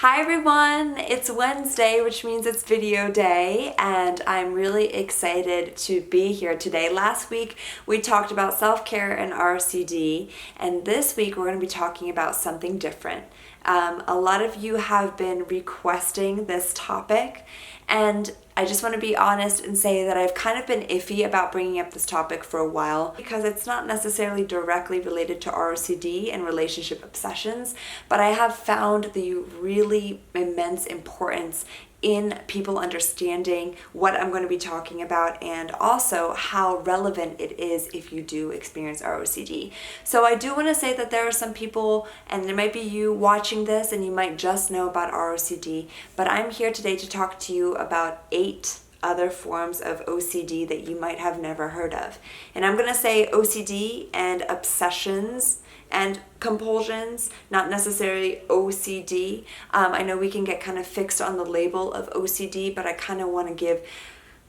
Hi everyone! It's Wednesday, which means it's video day, and I'm really excited to be here today. Last week we talked about self-care and RCD, and this week we're going to be talking about something different. A lot of you have been requesting this topic, and I just want to be honest and say that I've kind of been iffy about bringing up this topic for a while because it's not necessarily directly related to RCD and relationship obsessions, but I have found the really immense importance in people understanding what I'm going to be talking about and also how relevant it is if you do experience ROCD. So I do want to say that there are some people, and there might be you watching this and you might just know about ROCD, but I'm here today to talk to you about 8 other forms of OCD that you might have never heard of. And I'm going to say OCD and obsessions and compulsions, not necessarily OCD. I know we can get kind of fixed on the label of OCD, but I kind of want to give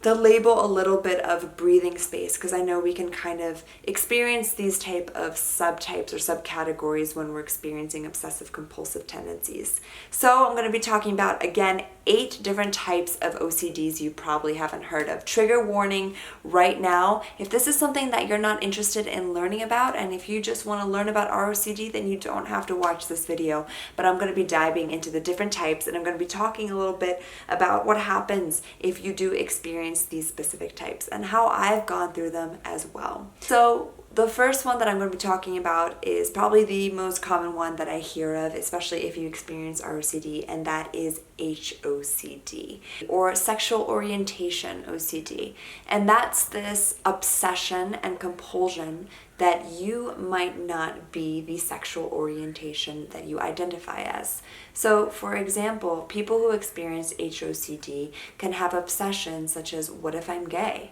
the label a little bit of breathing space because I know we can kind of experience these type of subtypes or subcategories when we're experiencing obsessive compulsive tendencies. So I'm going to be talking about, again, 8 different types of OCDs you probably haven't heard of. Trigger warning right now, if this is something that you're not interested in learning about, and if you just want to learn about ROCD, then you don't have to watch this video, but I'm going to be diving into the different types, and I'm going to be talking a little bit about what happens if you do experience these specific types and how I've gone through them as well. So the first one that I'm going to be talking about is probably the most common one that I hear of, especially if you experience ROCD, and that is HOCD, or sexual orientation OCD. And that's this obsession and compulsion that you might not be the sexual orientation that you identify as. So, for example, people who experience HOCD can have obsessions such as, what if I'm gay?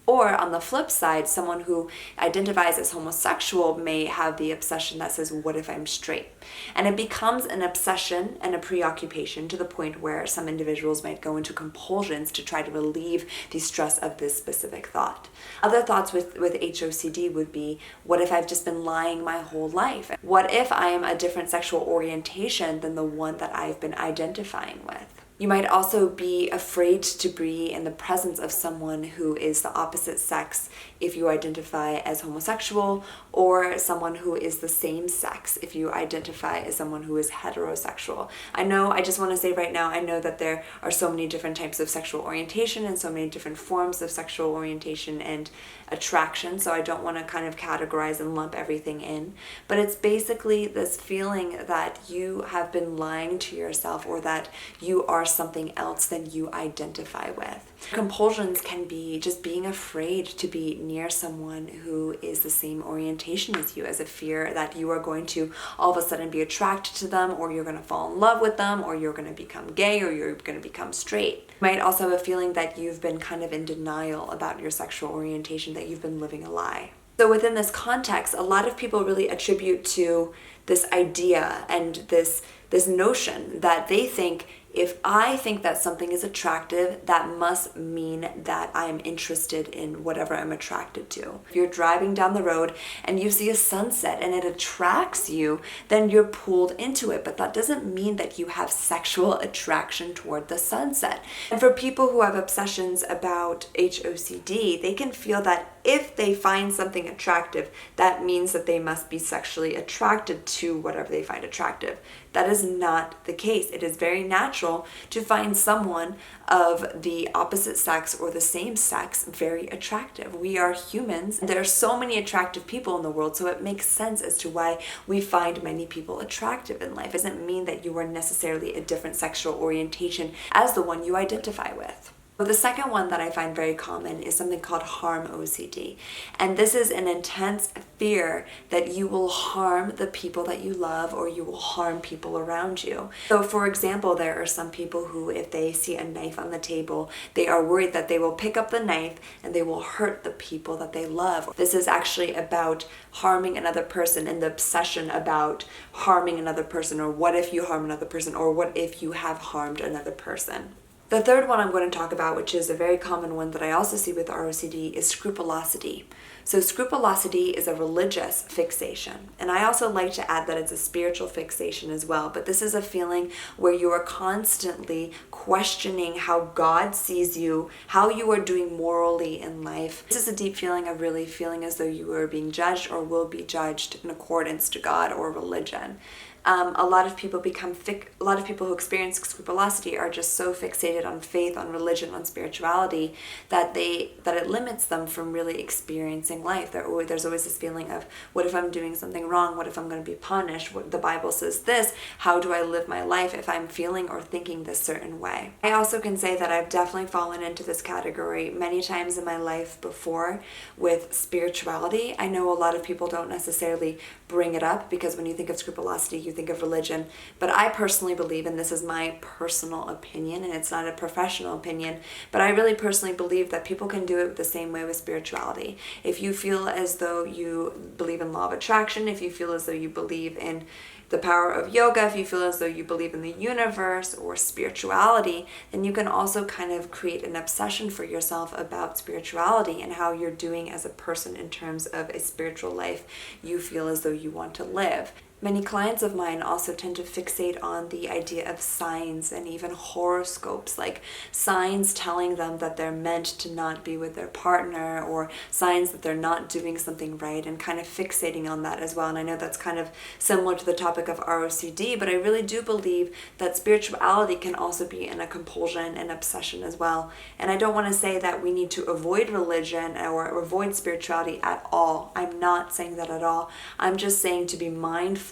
Or on the flip side, someone who identifies as homosexual may have the obsession that says, what if I'm straight? And it becomes an obsession and a preoccupation to the point where some individuals might go into compulsions to try to relieve the stress of this specific thought. Other thoughts with HOCD would be, what if I've just been lying my whole life? What if I am a different sexual orientation than the one that I've been identifying with? You might also be afraid to be in the presence of someone who is the opposite sex if you identify as homosexual, or someone who is the same sex if you identify as someone who is heterosexual. I just want to say right now, I know that there are so many different types of sexual orientation and so many different forms of sexual orientation and attraction, so I don't want to kind of categorize and lump everything in, but it's basically this feeling that you have been lying to yourself or that you are something else than you identify with. Compulsions can be just being afraid to be near someone who is the same orientation as you, as a fear that you are going to all of a sudden be attracted to them, or you're going to fall in love with them, or you're going to become gay, or you're going to become straight. You might also have a feeling that you've been kind of in denial about your sexual orientation, that you've been living a lie. So within this context, a lot of people really attribute to this idea and this notion that they think, if I think that something is attractive, that must mean that I'm interested in whatever I'm attracted to. If you're driving down the road and you see a sunset and it attracts you, then you're pulled into it. But that doesn't mean that you have sexual attraction toward the sunset. And for people who have obsessions about HOCD, they can feel that if they find something attractive, that means that they must be sexually attracted to whatever they find attractive. That is not the case. It is very natural to find someone of the opposite sex or the same sex very attractive. We are humans. There are so many attractive people in the world, so it makes sense as to why we find many people attractive in life. It doesn't mean that you are necessarily a different sexual orientation as the one you identify with. The second one that I find very common is something called harm OCD. And this is an intense fear that you will harm the people that you love, or you will harm people around you. So for example, there are some people who, if they see a knife on the table, they are worried that they will pick up the knife and they will hurt the people that they love. This is actually about harming another person and the obsession about harming another person, or what if you harm another person, or what if you have harmed another person. The third one I'm going to talk about, which is a very common one that I also see with ROCD, is scrupulosity. So scrupulosity is a religious fixation. And I also like to add that it's a spiritual fixation as well. But this is a feeling where you are constantly questioning how God sees you, how you are doing morally in life. This is a deep feeling of really feeling as though you are being judged or will be judged in accordance to God or religion. A lot of people who experience scrupulosity are just so fixated on faith, on religion, on spirituality that it limits them from really experiencing life. There's always this feeling of, what if I'm doing something wrong? What if I'm going to be punished? What, the Bible says this. How do I live my life if I'm feeling or thinking this certain way? I also can say that I've definitely fallen into this category many times in my life before with spirituality. I know a lot of people don't necessarily bring it up because when you think of scrupulosity, you think of religion. But I personally believe, and this is my personal opinion, and it's not a professional opinion, but I really personally believe that people can do it the same way with spirituality. If you feel as though you believe in law of attraction, if you feel as though you believe in the power of yoga, if you feel as though you believe in the universe or spirituality, then you can also kind of create an obsession for yourself about spirituality and how you're doing as a person in terms of a spiritual life you feel as though you want to live. Many clients of mine also tend to fixate on the idea of signs and even horoscopes, like signs telling them that they're meant to not be with their partner, or signs that they're not doing something right, and kind of fixating on that as well. And I know that's kind of similar to the topic of ROCD, but I really do believe that spirituality can also be in a compulsion and obsession as well. And I don't want to say that we need to avoid religion or avoid spirituality at all. I'm not saying that at all. I'm just saying to be mindful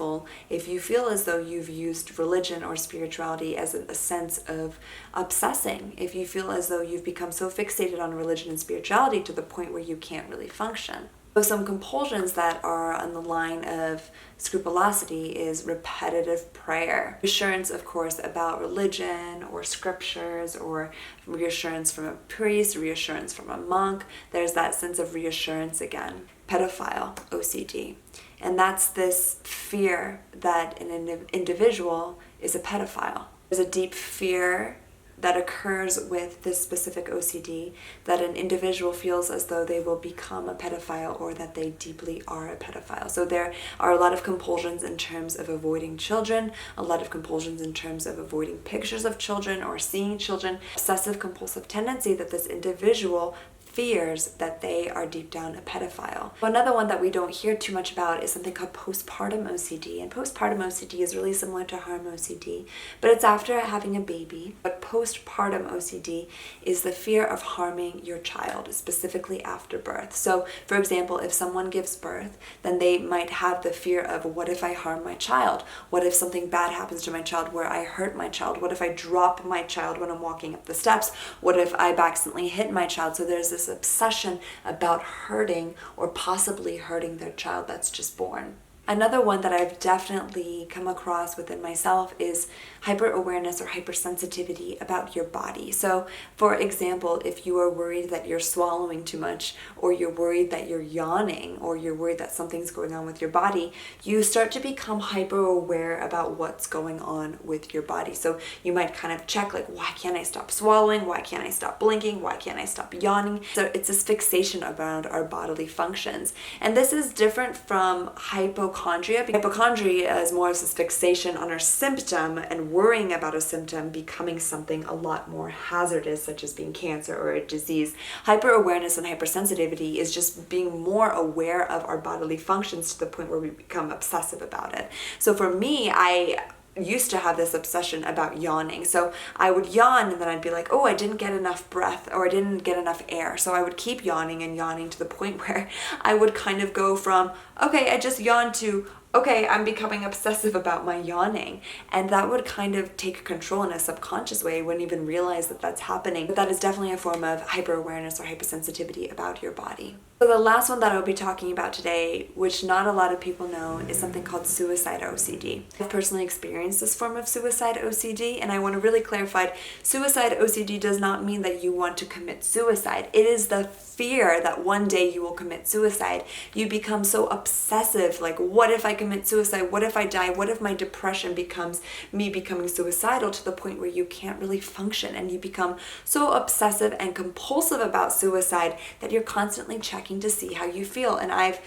if you feel as though you've used religion or spirituality as a sense of obsessing, if you feel as though you've become so fixated on religion and spirituality to the point where you can't really function. So some compulsions that are on the line of scrupulosity is repetitive prayer. Reassurance, of course, about religion or scriptures, or reassurance from a priest, reassurance from a monk. There's that sense of reassurance again. Pedophile OCD. And that's this fear that an individual is a pedophile. There's a deep fear that occurs with this specific OCD, that an individual feels as though they will become a pedophile or that they deeply are a pedophile. So there are a lot of compulsions in terms of avoiding children, a lot of compulsions in terms of avoiding pictures of children or seeing children, obsessive compulsive tendency that this individual fears that they are deep down a pedophile. Another one that we don't hear too much about is something called postpartum OCD. And postpartum OCD is really similar to harm OCD, but it's after having a baby. But postpartum OCD is the fear of harming your child, specifically after birth. So, for example, if someone gives birth, then they might have the fear of, what if I harm my child? What if something bad happens to my child where I hurt my child? What if I drop my child when I'm walking up the steps? What if I accidentally hit my child? So there's this obsession about hurting or possibly hurting their child that's just born. Another one that I've definitely come across within myself is hyperawareness or hypersensitivity about your body. So, for example, if you are worried that you're swallowing too much, or you're worried that you're yawning, or you're worried that something's going on with your body, you start to become hyper aware about what's going on with your body. So you might kind of check, like, why can't I stop swallowing? Why can't I stop blinking? Why can't I stop yawning? So it's this fixation around our bodily functions. And this is different from hypochondria. Hypochondria is more of this fixation on our symptom and worrying about a symptom becoming something a lot more hazardous, such as being cancer or a disease. Hyperawareness and hypersensitivity is just being more aware of our bodily functions to the point where we become obsessive about it. So for me, I used to have this obsession about yawning. So I would yawn and then I'd be like, oh, I didn't get enough breath, or I didn't get enough air. So I would keep yawning and yawning to the point where I would kind of go from, okay, I just yawned, to, okay, I'm becoming obsessive about my yawning. And that would kind of take control in a subconscious way. I wouldn't even realize that that's happening. But that is definitely a form of hyperawareness or hypersensitivity about your body. So the last one that I'll be talking about today, which not a lot of people know, is something called suicide OCD. I've personally experienced this form of suicide OCD, and I want to really clarify, suicide OCD does not mean that you want to commit suicide. It is the fear that one day you will commit suicide. You become so obsessive, like, what if I commit commit suicide? What if I die? What if my depression becomes me becoming suicidal to the point where you can't really function and you become so obsessive and compulsive about suicide that you're constantly checking to see how you feel? And I've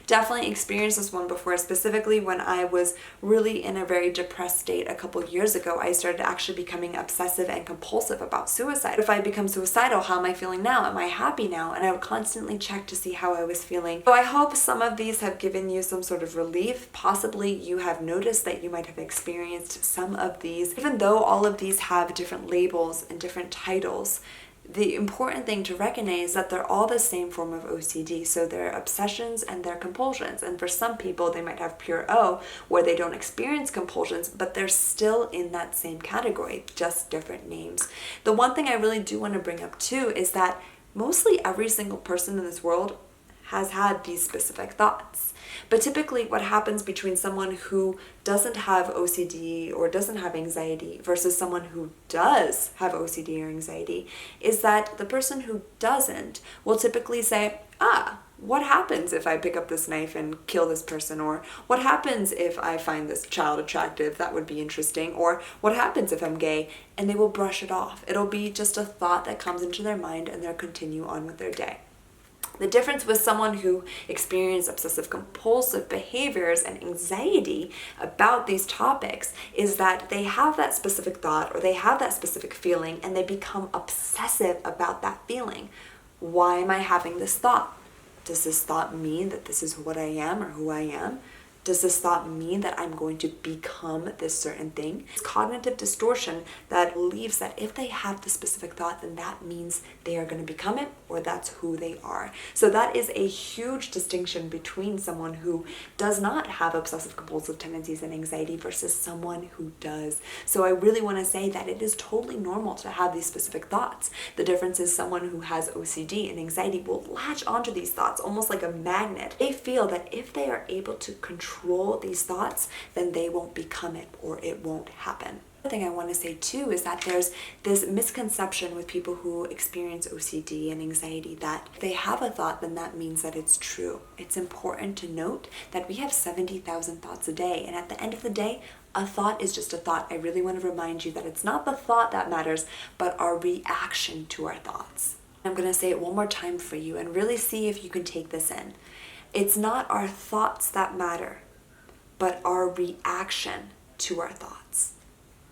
definitely experienced this one before, specifically when I was really in a very depressed state a couple years ago. I started actually becoming obsessive and compulsive about suicide. If I become suicidal, how am I feeling now? Am I happy now? And I would constantly check to see how I was feeling. So I hope some of these have given you some sort of relief. Possibly you have noticed that you might have experienced some of these. Even though all of these have different labels and different titles, the important thing to recognize is that they're all the same form of OCD. So they're obsessions and they're compulsions. And for some people, they might have pure O, where they don't experience compulsions, but they're still in that same category, just different names. The one thing I really do want to bring up too is that mostly every single person in this world has had these specific thoughts. But typically what happens between someone who doesn't have OCD or doesn't have anxiety versus someone who does have OCD or anxiety is that the person who doesn't will typically say, what happens if I pick up this knife and kill this person? Or what happens if I find this child attractive? That would be interesting. Or what happens if I'm gay? And they will brush it off. It'll be just a thought that comes into their mind and they'll continue on with their day. The difference with someone who experiences obsessive compulsive behaviors and anxiety about these topics is that they have that specific thought or they have that specific feeling and they become obsessive about that feeling. Why am I having this thought? Does this thought mean that this is what I am or who I am? Does this thought mean that I'm going to become this certain thing? It's cognitive distortion that believes that if they have the specific thought, then that means they are going to become it or that's who they are. So that is a huge distinction between someone who does not have obsessive compulsive tendencies and anxiety versus someone who does. So I really want to say that it is totally normal to have these specific thoughts. The difference is someone who has OCD and anxiety will latch onto these thoughts almost like a magnet. They feel that if they are able to control these thoughts, then they won't become it or it won't happen. The thing I want to say too is that there's this misconception with people who experience OCD and anxiety that if they have a thought, then that means that it's true. It's important to note that we have 70,000 thoughts a day, and at the end of the day, a thought is just a thought. I really want to remind you that it's not the thought that matters, but our reaction to our thoughts. I'm going to say it one more time for you and really see if you can take this in. It's not our thoughts that matter, but our reaction to our thoughts.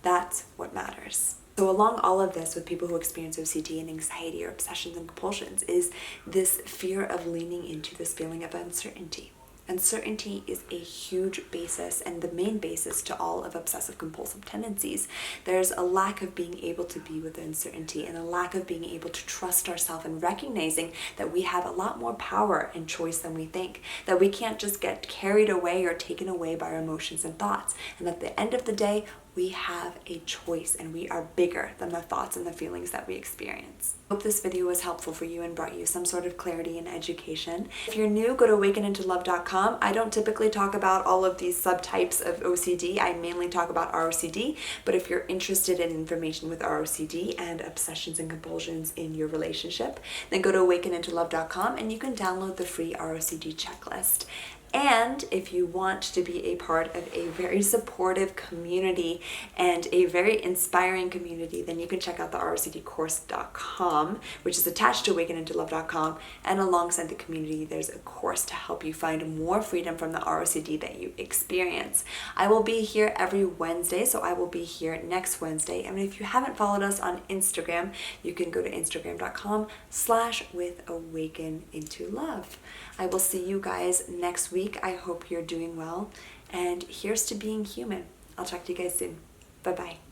That's what matters. So along all of this with people who experience OCD and anxiety or obsessions and compulsions is this fear of leaning into this feeling of uncertainty. Uncertainty is a huge basis and the main basis to all of obsessive compulsive tendencies. There's a lack of being able to be with uncertainty and a lack of being able to trust ourselves and recognizing that we have a lot more power and choice than we think, that we can't just get carried away or taken away by our emotions and thoughts, and at the end of the day, we have a choice and we are bigger than the thoughts and the feelings that we experience. I hope this video was helpful for you and brought you some sort of clarity and education. If you're new, go to awakenintolove.com. I don't typically talk about all of these subtypes of OCD. I mainly talk about ROCD, but if you're interested in information with ROCD and obsessions and compulsions in your relationship, then go to awakenintolove.com and you can download the free ROCD checklist. And if you want to be a part of a very supportive community and a very inspiring community, then you can check out the rocdcourse.com, which is attached to awakenintolove.com. And alongside the community, there's a course to help you find more freedom from the ROCD that you experience. I will be here every Wednesday, so I will be here next Wednesday. And if you haven't followed us on Instagram, you can go to instagram.com/withawakenintolove. I will see you guys next week. I hope you're doing well, and here's to being human. I'll talk to you guys soon. Bye-bye.